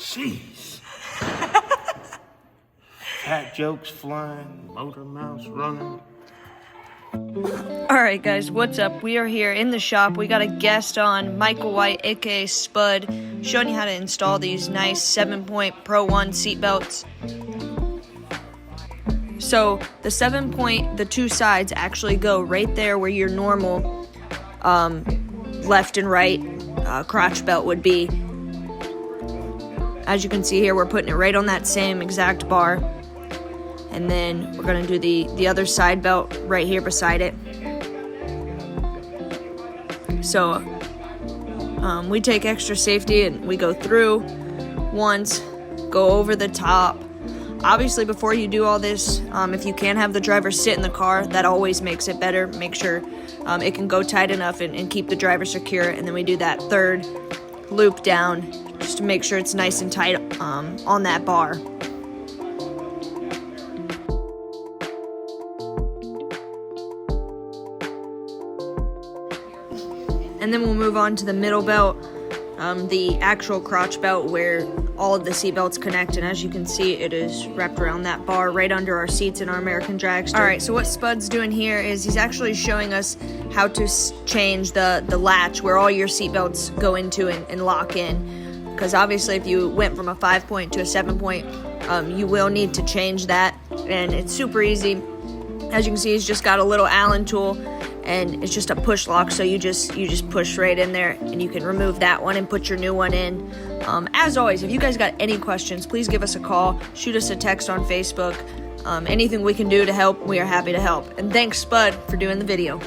Jeez. Fat jokes flying, motor mouths running. Alright guys, what's up? We are here in the shop. We got a guest on, Michael White, aka Spud, showing you how to install these nice 7-point Pro 1 seatbelts. So the 7-point, the two sides actually go right there where your normal left and right crotch belt would be. As you can see here, we're putting it right on that same exact bar. And then we're going to do the other side belt right here beside it. So we take extra safety and we go through once, go over the top. Obviously, before you do all this, if you can have the driver sit in the car, that always makes it better. Make sure it can go tight enough and keep the driver secure. And then we do that third loop down just to make sure it's nice and tight on that bar. And then we'll move on to the middle belt, the actual crotch belt where all of the seat belts connect. And as you can see, it is wrapped around that bar right under our seats in our American Dragster. All right, so what Spud's doing here is he's actually showing us how to change the latch where all your seat belts go into and lock in. Because obviously if you went from a 5-point to a 7-point, you will need to change that. And it's super easy. As you can see, he's just got a little Allen tool. And it's just a push lock, so you just push right in there, and you can remove that one and put your new one in. As always, if you guys got any questions, please give us a call, shoot us a text on Facebook. Anything we can do to help, we are happy to help. And thanks, Spud, for doing the video.